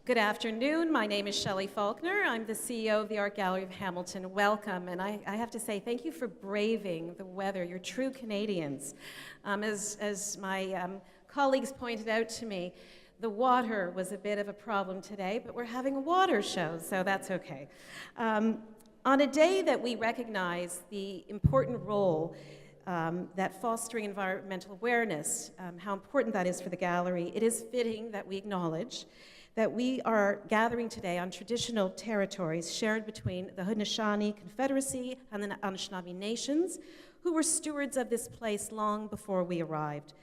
Good afternoon. My name is Shelley Falconer. I'm the CEO of the Art Gallery of Hamilton. Welcome. And I have to say thank you for braving the weather. You're true Canadians. As my colleagues pointed out to me, the water was a bit of a problem today, but we're having a water show, so that's okay. On a day that we recognize the important role that fostering environmental awareness, how important that is for the gallery, it is fitting that we acknowledge that we are gathering today on traditional territories shared between the Haudenosaunee Confederacy and the Anishinaabe Nations, who were stewards of this place long before we arrived.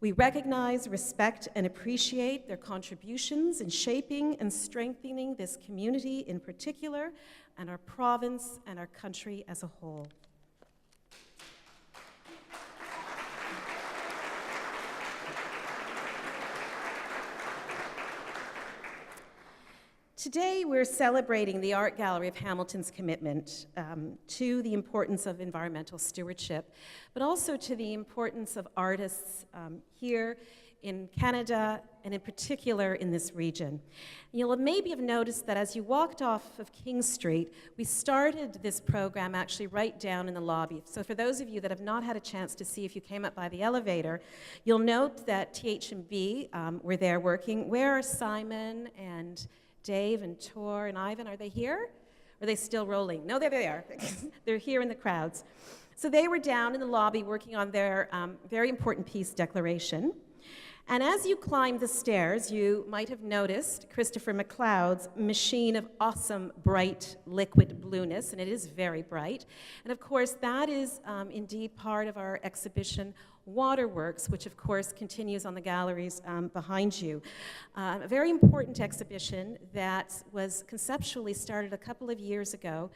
We recognize, respect, and appreciate their contributions in shaping and strengthening this community in particular, and our province and our country as a whole. Today, we're celebrating the Art Gallery of Hamilton's commitment to the importance of environmental stewardship, but also to the importance of artists here in Canada, and in particular in this region. You'll maybe have noticed that as you walked off of King Street, we started this program actually right down in the lobby. So for those of you that have not had a chance to see if you came up by the elevator, you'll note that TH&B were there working. Where are Simon and Dave and Tor and Ivan? Are they here? Or are they still rolling? No, there they are. They're here in the crowds. So they were down in the lobby working on their very important peace declaration. And as you climbed the stairs, you might have noticed Christopher McLeod's machine of awesome, bright, liquid blueness, and it is very bright. And of course, that is indeed part of our exhibition, Waterworks, which of course continues on the galleries behind you. A very important exhibition that was conceptually started a couple of years ago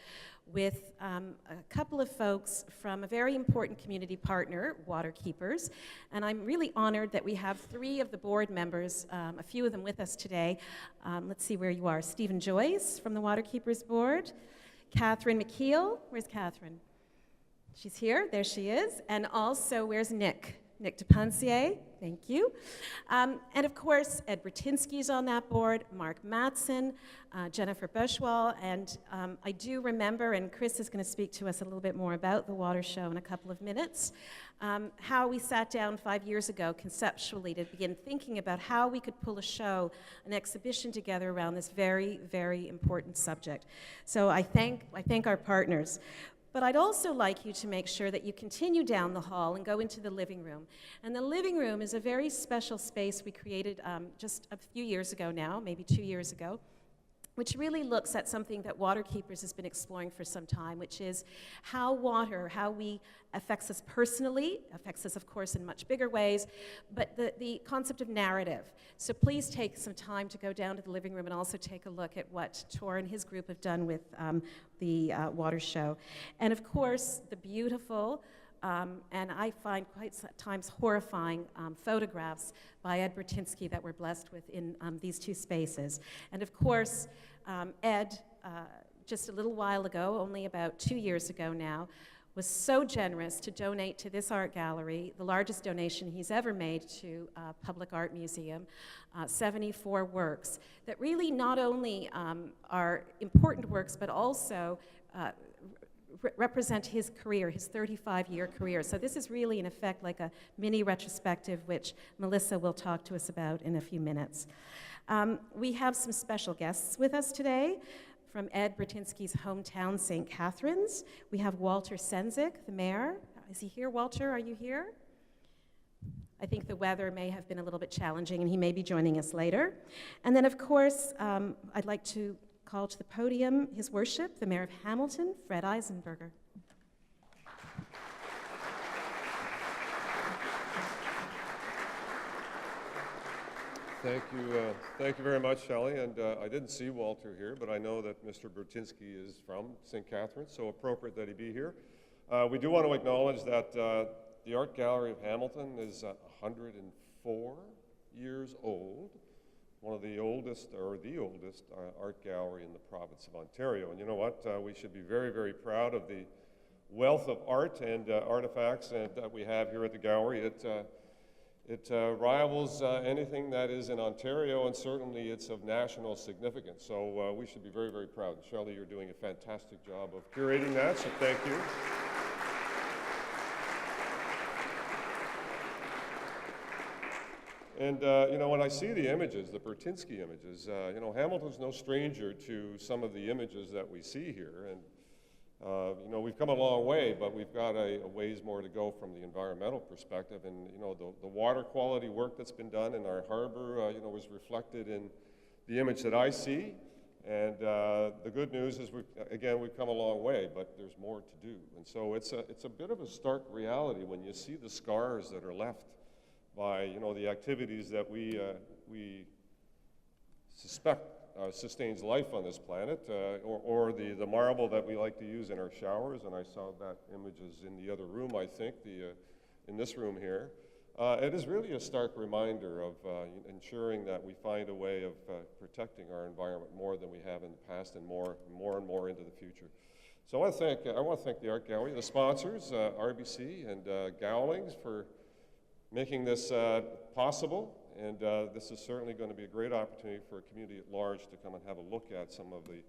with a couple of folks from a very important community partner, Waterkeepers. And I'm really honored that we have three of the board members, a few of them with us today. Let's see where you are. Stephen Joyce from the Waterkeepers board. Catherine McKeel. Where's Catherine? She's here, there she is. And also, where's Nick? Nick DePancier, thank you. And of course, Ed Burtynsky's on that board, Mark Matson, Jennifer Bushwell, and I do remember, and Chris is going to speak to us a little bit more about the water show in a couple of minutes, how we sat down 5 years ago conceptually to begin thinking about how we could pull a show, an exhibition together around this very, very important subject. So I thank our partners. But I'd also like you to make sure that you continue down the hall and go into the living room. And the living room is a very special space we created just a few years ago now, maybe 2 years ago, which really looks at something that Waterkeepers has been exploring for some time, which is how water, how we affects us personally, affects us, of course, in much bigger ways, but the concept of narrative. So please take some time to go down to the living room and also take a look at what Tor and his group have done with the water show. And of course, the beautiful, and I find quite times horrifying photographs by Ed Burtynsky that we're blessed with in these two spaces. And of course, Ed, just a little while ago, only about 2 years ago now, was so generous to donate to this art gallery, the largest donation he's ever made to a public art museum, 74 works that really not only are important works, but also represent his career, his 35-year career. So this is really, in effect, like a mini retrospective, which Melissa will talk to us about in a few minutes. We have some special guests with us today from Ed Burtynsky's hometown, St. Catharines. We have Walter Senzik, the mayor. Is he here? Walter, are you here? I think the weather may have been a little bit challenging, and he may be joining us later. And then, of course, I'd like to call to the podium His Worship, the Mayor of Hamilton, Fred Eisenberger. Thank you very much, Shelley. And I didn't see Walter here, but I know that Mr. Burtynsky is from St. Catharines, so appropriate that he be here. We do want to acknowledge that the Art Gallery of Hamilton is 104 years old, one of the oldest, or the oldest, art gallery in the province of Ontario. And you know what? We should be very, very proud of the wealth of art and artifacts that we have here at the gallery. It rivals anything that is in Ontario, and certainly it's of national significance. So we should be very, very proud. Shelley, you're doing a fantastic job of curating that, so thank you. And, you know, when I see the images, the Burtynsky images, you know, Hamilton's no stranger to some of the images that we see here. And, you know, we've come a long way, but we've got a ways more to go from the environmental perspective. And, you know, the water quality work that's been done in our harbor, you know, was reflected in the image that I see. And the good news is, we've come a long way, but there's more to do. And so it's a bit of a stark reality when you see the scars that are left by, you know, the activities that we suspect sustains life on this planet, or the marble that we like to use in our showers, and I saw that image is in the other room, I think, in this room here. It is really a stark reminder of ensuring that we find a way of protecting our environment more than we have in the past, and more into the future. So I want to thank the Art Gallery, the sponsors, RBC and Gowlings, for making this possible, and this is certainly going to be a great opportunity for a community at large to come and have a look at some of the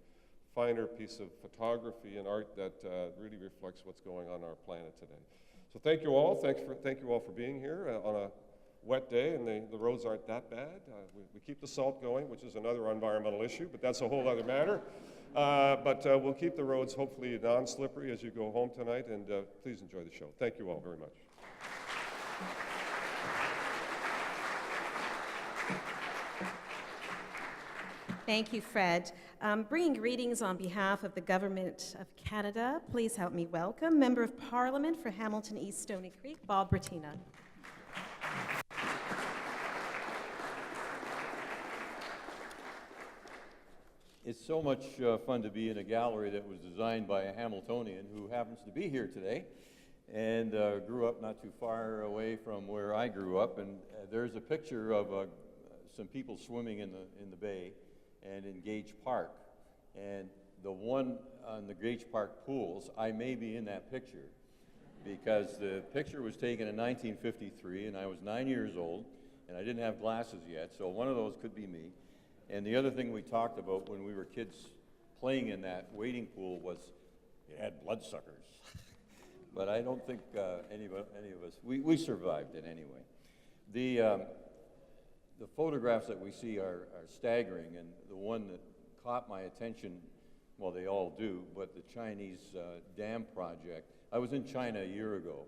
finer piece of photography and art that really reflects what's going on our planet today. So thank you all. Thank you all for being here on a wet day, and the roads aren't that bad. We keep the salt going, which is another environmental issue, but that's a whole other matter. But we'll keep the roads hopefully non-slippery as you go home tonight, and please enjoy the show. Thank you all very much. Thank you, Fred. Bringing greetings on behalf of the Government of Canada, please help me welcome Member of Parliament for Hamilton East Stony Creek, Bob Bratina. It's so much fun to be in a gallery that was designed by a Hamiltonian who happens to be here today, and grew up not too far away from where I grew up. And there's a picture of some people swimming in the bay and in Gage Park. And the one on the Gage Park pools, I may be in that picture, because the picture was taken in 1953, and I was 9 years old, and I didn't have glasses yet, so one of those could be me. And the other thing we talked about when we were kids playing in that wading pool was it had bloodsuckers. But I don't think any of us, we survived it anyway. The photographs that we see are staggering, and the one that caught my attention, well, they all do, but the Chinese dam project. I was in China a year ago,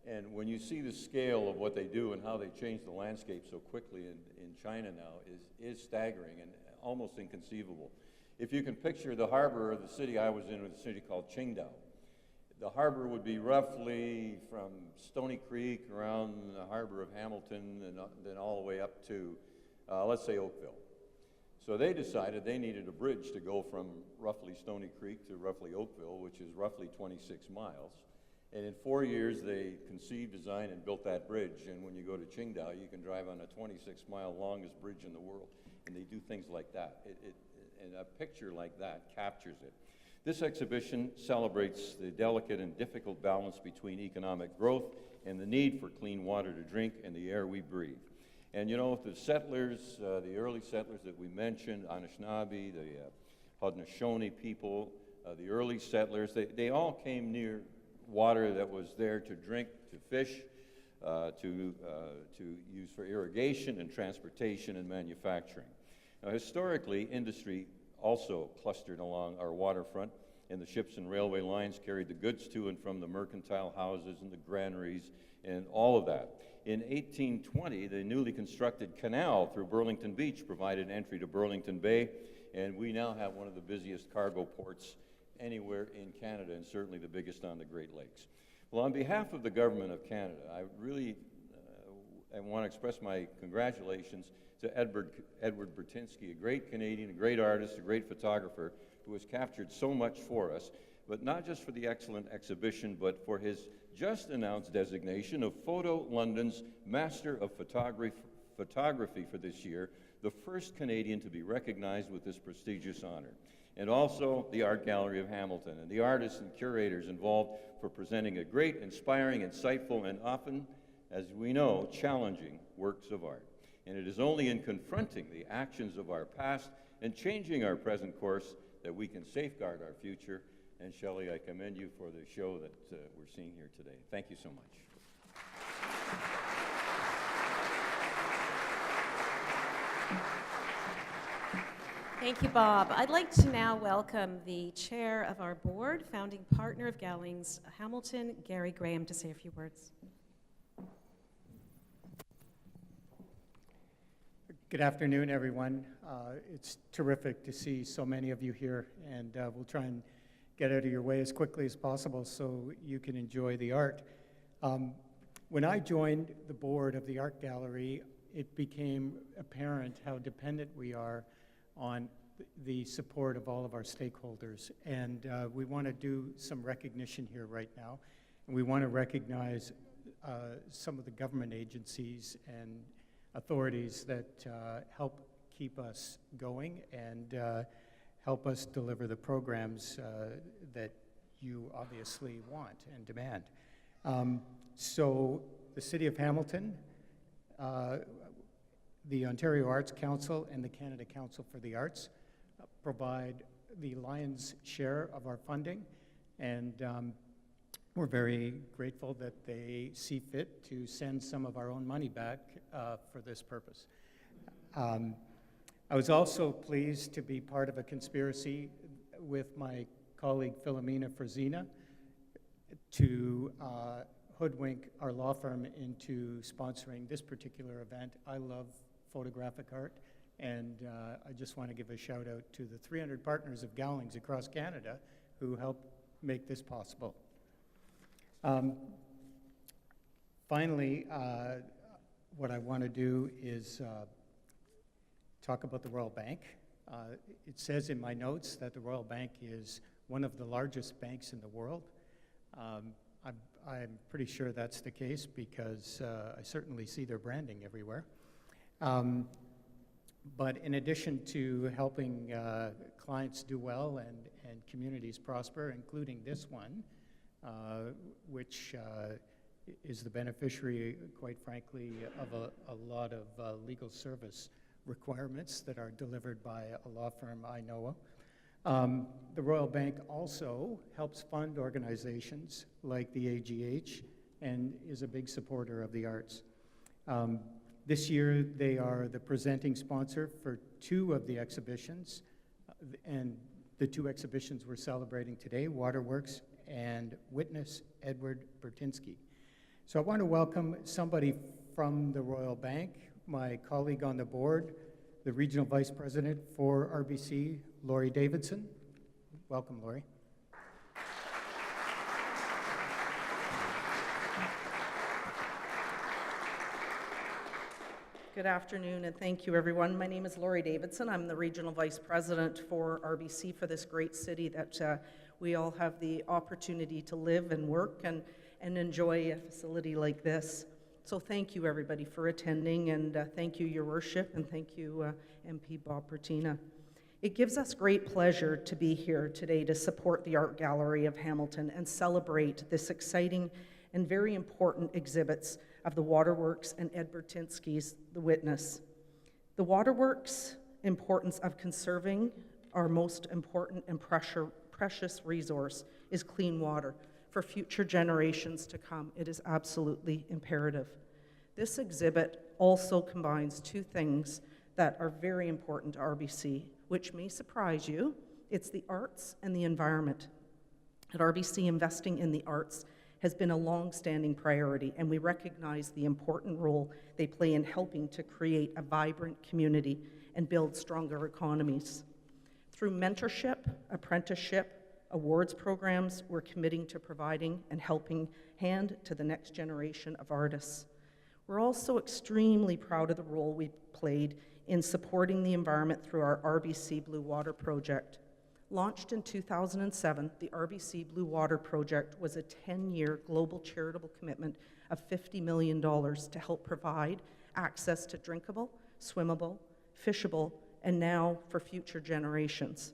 and when you see the scale of what they do and how they change the landscape so quickly in China now is staggering and almost inconceivable. If you can picture the harbor of the city I was in, was a city called Qingdao. The harbor would be roughly from Stony Creek around the harbor of Hamilton, and then all the way up to, let's say, Oakville. So they decided they needed a bridge to go from roughly Stony Creek to roughly Oakville, which is roughly 26 miles. And in 4 years, they conceived, designed, and built that bridge. And when you go to Qingdao, you can drive on a 26-mile longest bridge in the world. And they do things like that. And a picture like that captures it. This exhibition celebrates the delicate and difficult balance between economic growth and the need for clean water to drink and the air we breathe. And you know, the settlers, the early settlers that we mentioned, Anishinaabe, the Haudenosaunee people, the early settlers, they all came near water that was there to drink, to fish, to use for irrigation and transportation and manufacturing. Now, historically, industry also clustered along our waterfront, and the ships and railway lines carried the goods to and from the mercantile houses and the granaries and all of that. In 1820, the newly constructed canal through Burlington Beach provided entry to Burlington Bay, and we now have one of the busiest cargo ports anywhere in Canada, and certainly the biggest on the Great Lakes. Well, on behalf of the Government of Canada, I really I want to express my congratulations to Edward Burtynsky, a great Canadian, a great artist, a great photographer, who has captured so much for us, but not just for the excellent exhibition, but for his just announced designation of Photo London's Master of Photography for this year, the first Canadian to be recognized with this prestigious honor. And also the Art Gallery of Hamilton and the artists and curators involved for presenting a great, inspiring, insightful, and often as we know, challenging works of art. And it is only in confronting the actions of our past and changing our present course that we can safeguard our future. And Shelley, I commend you for the show that we're seeing here today. Thank you so much. Thank you, Bob. I'd like to now welcome the chair of our board, founding partner of Gowlings Hamilton, Gary Graham, to say a few words. Good afternoon, everyone. It's terrific to see so many of you here, and we'll try and get out of your way as quickly as possible so you can enjoy the art. When I joined the board of the Art Gallery, it became apparent how dependent we are on the support of all of our stakeholders. And we want to do some recognition here right now. And we want to recognize some of the government agencies and authorities that help keep us going and help us deliver the programs that you obviously want and demand. So the City of Hamilton, the Ontario Arts Council, and the Canada Council for the Arts provide the lion's share of our funding, and we're very grateful that they see fit to send some of our own money back for this purpose. I was also pleased to be part of a conspiracy with my colleague Philomena Frazina to hoodwink our law firm into sponsoring this particular event. I love photographic art, and I just want to give a shout out to the 300 partners of Gowlings across Canada who helped make this possible. Finally, what I want to do is talk about the Royal Bank. It says in my notes that the Royal Bank is one of the largest banks in the world. I'm pretty sure that's the case because I certainly see their branding everywhere. But in addition to helping clients do well and communities prosper, including this one, which is the beneficiary, quite frankly, of a lot of legal service requirements that are delivered by a law firm I know of. The Royal Bank also helps fund organizations like the AGH and is a big supporter of the arts. This year, they are the presenting sponsor for 2 of the exhibitions, and the 2 exhibitions we're celebrating today, Waterworks and Witness Edward Burtynsky. So I want to welcome somebody from the Royal Bank, my colleague on the board, the Regional Vice President for RBC, Laurie Davidson. Welcome, Laurie. Good afternoon, and thank you, everyone. My name is Laurie Davidson. I'm the Regional Vice President for RBC for this great city that we all have the opportunity to live and work and enjoy a facility like this. So thank you, everybody, for attending, and thank you, Your Worship, and thank you, MP Bob Bratina. It gives us great pleasure to be here today to support the Art Gallery of Hamilton and celebrate this exciting and very important exhibits of the Waterworks and Ed Burtynsky's The Witness. The Waterworks' importance of conserving our most important and precious resource is clean water. For future generations to come, it is absolutely imperative. This exhibit also combines 2 things that are very important to RBC, which may surprise you. It's the arts and the environment. At RBC, investing in the arts has been a long-standing priority, and we recognize the important role they play in helping to create a vibrant community and build stronger economies. Through mentorship, apprenticeship, awards programs, we're committing to providing and helping hand to the next generation of artists. We're also extremely proud of the role we played in supporting the environment through our RBC Blue Water Project. Launched in 2007, the RBC Blue Water Project was a 10-year global charitable commitment of $50 million to help provide access to drinkable, swimmable, fishable, and now for future generations.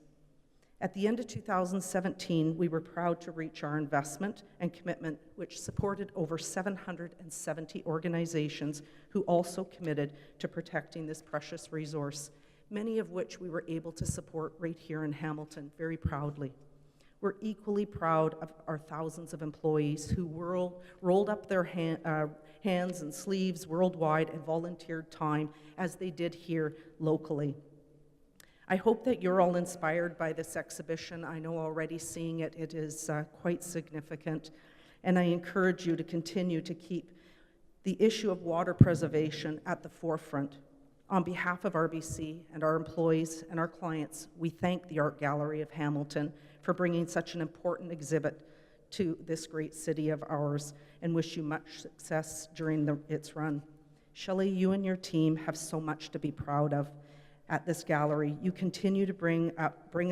At the end of 2017, we were proud to reach our investment and commitment, which supported over 770 organizations who also committed to protecting this precious resource, many of which we were able to support right here in Hamilton very proudly. We're equally proud of our thousands of employees who rolled up their hands and sleeves worldwide and volunteered time as they did here locally. I hope that you're all inspired by this exhibition. I know already seeing it, it is quite significant. And I encourage you to continue to keep the issue of water preservation at the forefront. On behalf of RBC and our employees and our clients, we thank the Art Gallery of Hamilton for bringing such an important exhibit to this great city of ours and wish you much success during its run. Shelley, you and your team have so much to be proud of at this gallery. You continue to bring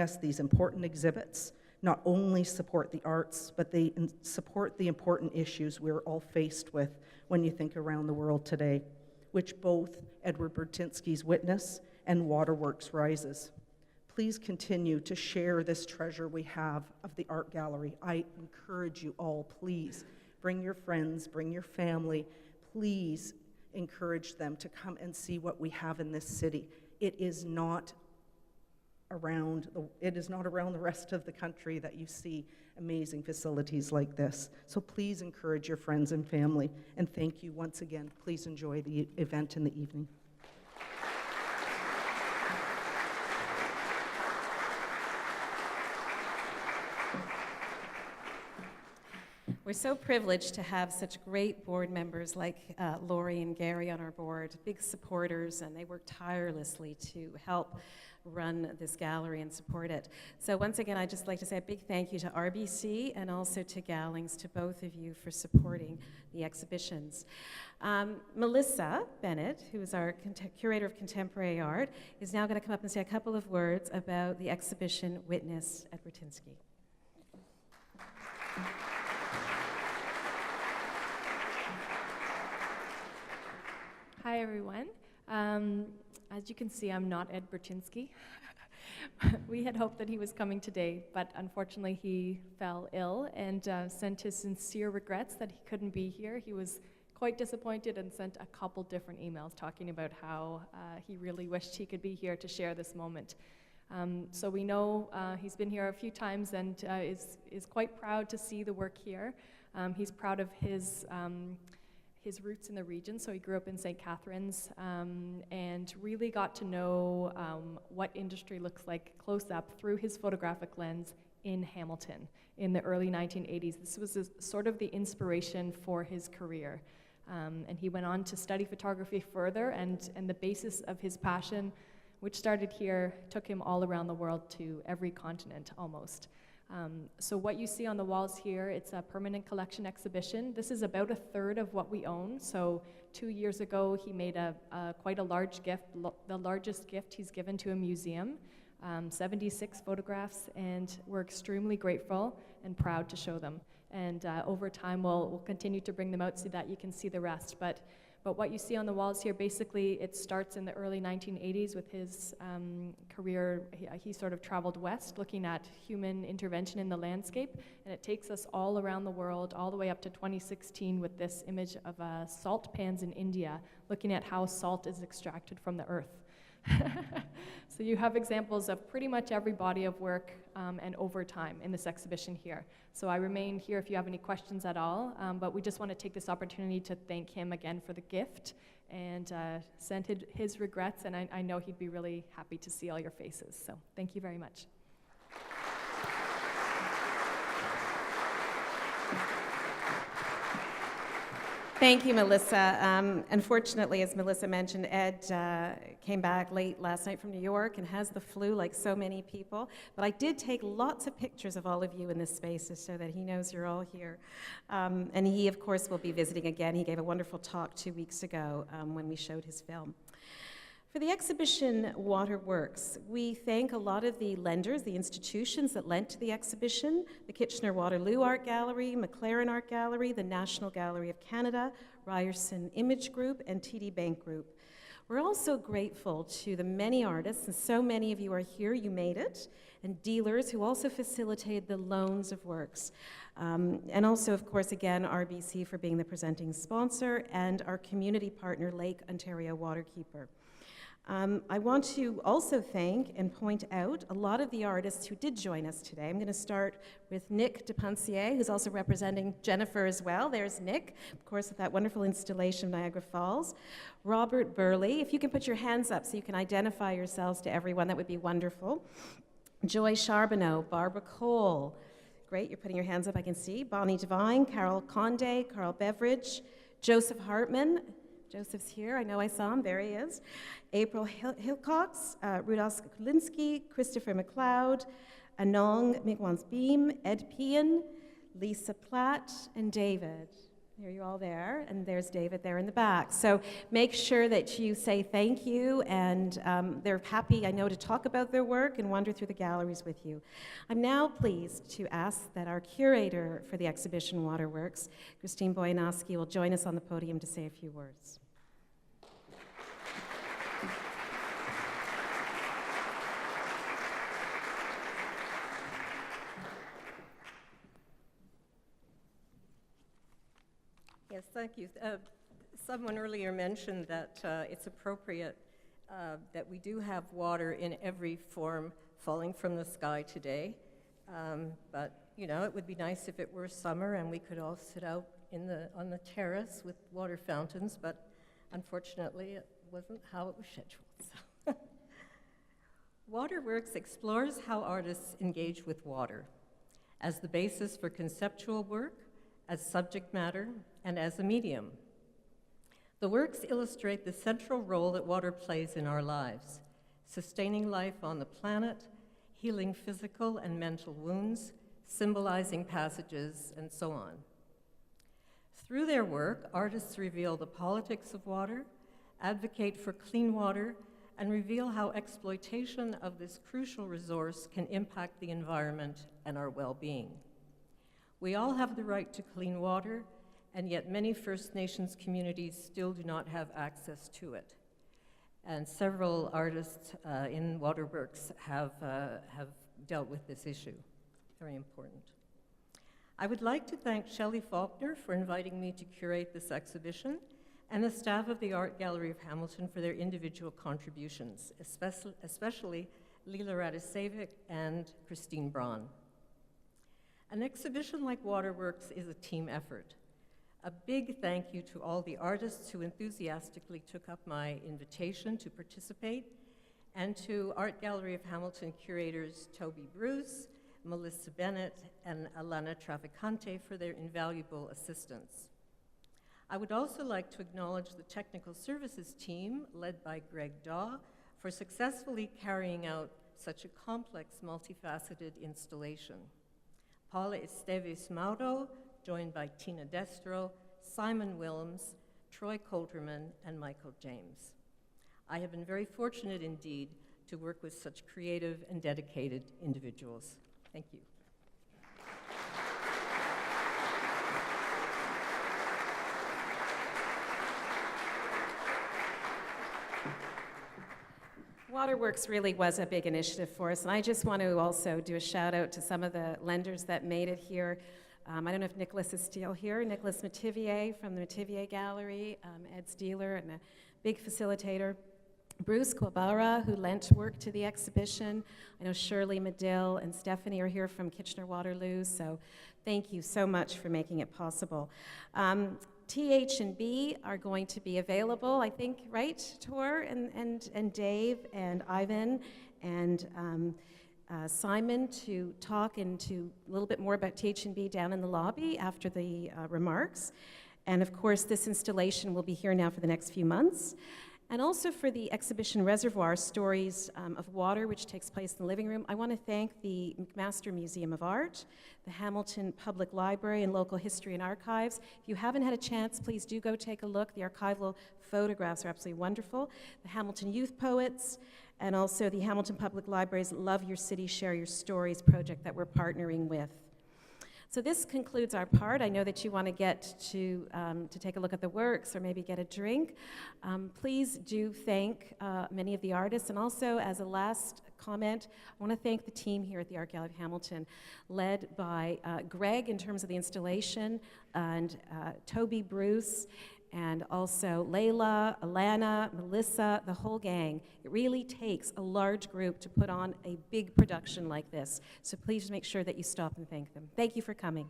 us these important exhibits, not only support the arts, but they support the important issues we're all faced with when you think around the world today, which both Edward Burtynsky's Witness and Waterworks Rises. Please continue to share this treasure we have of the art gallery. I encourage you all, please, bring your friends, bring your family. Please encourage them to come and see what we have in this city. It is not around the rest of the country that you see amazing facilities like this. So please encourage your friends and family, and thank you once again. Please enjoy the event in the evening. We're so privileged to have such great board members like Laurie and Gary on our board, big supporters, and they work tirelessly to help run this gallery and support it. So once again, I'd just like to say a big thank you to RBC and also to Gallings, to both of you for supporting the exhibitions. Melissa Bennett, who is our Curator of Contemporary Art, is now going to come up and say a couple of words about the exhibition Witness at Burtynsky. Hi, everyone. As you can see, I'm not Ed Burtynsky. We had hoped that he was coming today, but unfortunately he fell ill and sent his sincere regrets that he couldn't be here. He was quite disappointed and sent a couple different emails talking about how he really wished he could be here to share this moment. So we know he's been here a few times and is quite proud to see the work here. He's proud of his roots in the region, so he grew up in St. Catharines and really got to know what industry looks like close up through his photographic lens in Hamilton in the early 1980s. This was sort of the inspiration for his career. And he went on to study photography further, and the basis of his passion, which started here, took him all around the world to every continent almost. So what you see on the walls here, it's a permanent collection exhibition. This is about a third of what we own. So 2 years ago, he made quite a large gift, the largest gift he's given to a museum, 76 photographs, and we're extremely grateful and proud to show them. And over time, we'll continue to bring them out so that you can see the rest. But what you see on the walls here, basically, it starts in the early 1980s with his career. He sort of traveled west, looking at human intervention in the landscape, and it takes us all around the world, all the way up to 2016 with this image of salt pans in India, looking at how salt is extracted from the earth. So you have examples of pretty much every body of work and over time in this exhibition here. So I remain here if you have any questions at all, but we just want to take this opportunity to thank him again for the gift and send his regrets, and I know he'd be really happy to see all your faces. So thank you very much. Thank you, Melissa. Unfortunately, as Melissa mentioned, Ed came back late last night from New York and has the flu like so many people. But I did take lots of pictures of all of you in this space so that he knows you're all here. And he, of course, will be visiting again. He gave a wonderful talk 2 weeks ago when we showed his film. For the exhibition Waterworks, we thank a lot of the lenders, the institutions that lent to the exhibition, the Kitchener-Waterloo Art Gallery, McLaren Art Gallery, the National Gallery of Canada, Ryerson Image Group, and TD Bank Group. We're also grateful to the many artists, and so many of you are here, you made it, and dealers who also facilitated the loans of works. And also, of course, again, RBC for being the presenting sponsor, and our community partner, Lake Ontario Waterkeeper. I want to also thank and point out a lot of the artists who did join us today. I'm going to start with Nick DePuncier, who's also representing Jennifer as well. There's Nick, of course, with that wonderful installation of Niagara Falls. Robert Burley, if you can put your hands up so you can identify yourselves to everyone, that would be wonderful. Joy Charbonneau, Barbara Cole. Great, you're putting your hands up, I can see. Bonnie Devine, Carol Conde, Carl Beveridge, Joseph Hartman. Joseph's here, I know I saw him, there he is. April Hilcox, Rudolph Kulinski, Christopher McLeod, Anong Migwansbeam, Ed Pean, Lisa Platt, and David. Here you all there, and there's David there in the back. So make sure that you say thank you, and they're happy, I know, to talk about their work and wander through the galleries with you. I'm now pleased to ask that our curator for the exhibition Waterworks, Christine Boyanoski, will join us on the podium to say a few words. Yes, thank you. Someone earlier mentioned that it's appropriate that we do have water in every form falling from the sky today. But, you know, it would be nice if it were summer and we could all sit out on the terrace with water fountains, but unfortunately it wasn't how it was scheduled. So. Waterworks explores how artists engage with water as the basis for conceptual work, as subject matter, and as a medium. The works illustrate the central role that water plays in our lives, sustaining life on the planet, healing physical and mental wounds, symbolizing passages, and so on. Through their work, artists reveal the politics of water, advocate for clean water, and reveal how exploitation of this crucial resource can impact the environment and our well-being. We all have the right to clean water, and yet many First Nations communities still do not have access to it. And several artists in Waterworks have dealt with this issue. Very important. I would like to thank Shelley Falconer for inviting me to curate this exhibition, and the staff of the Art Gallery of Hamilton for their individual contributions, especially Lila Radicevic and Christine Braun. An exhibition like Waterworks is a team effort. A big thank you to all the artists who enthusiastically took up my invitation to participate, and to Art Gallery of Hamilton curators Toby Bruce, Melissa Bennett, and Alana Traficante for their invaluable assistance. I would also like to acknowledge the technical services team led by Greg Daw for successfully carrying out such a complex, multifaceted installation. Paula Esteves Mauro, joined by Tina Destro, Simon Willems, Troy Coulterman, and Michael James. I have been very fortunate indeed to work with such creative and dedicated individuals. Thank you. Waterworks really was a big initiative for us, and I just want to also do a shout out to some of the lenders that made it here. I don't know if Nicholas is still here. Nicholas Mativier from the Mativier Gallery, Ed Steeler, and a big facilitator. Bruce Quabara, who lent work to the exhibition. I know Shirley Medill and Stephanie are here from Kitchener-Waterloo, so thank you so much for making it possible. TH&B are going to be available, I think, right, Tor and Dave and Ivan and Simon to talk into a little bit more about TH&B down in the lobby after the remarks. And of course, this installation will be here now for the next few months. And also for the exhibition Reservoir, Stories of Water, which takes place in the living room, I want to thank the McMaster Museum of Art, the Hamilton Public Library, and Local History and Archives. If you haven't had a chance, please do go take a look. The archival photographs are absolutely wonderful. The Hamilton Youth Poets, and also the Hamilton Public Library's Love Your City, Share Your Stories project that we're partnering with. So this concludes our part. I know that you want to get to take a look at the works or maybe get a drink. Please do thank many of the artists. And also, as a last comment, I want to thank the team here at the Art Gallery of Hamilton, led by Greg in terms of the installation, and Toby Bruce, and also Layla, Alana, Melissa, the whole gang. It really takes a large group to put on a big production like this. So please make sure that you stop and thank them. Thank you for coming.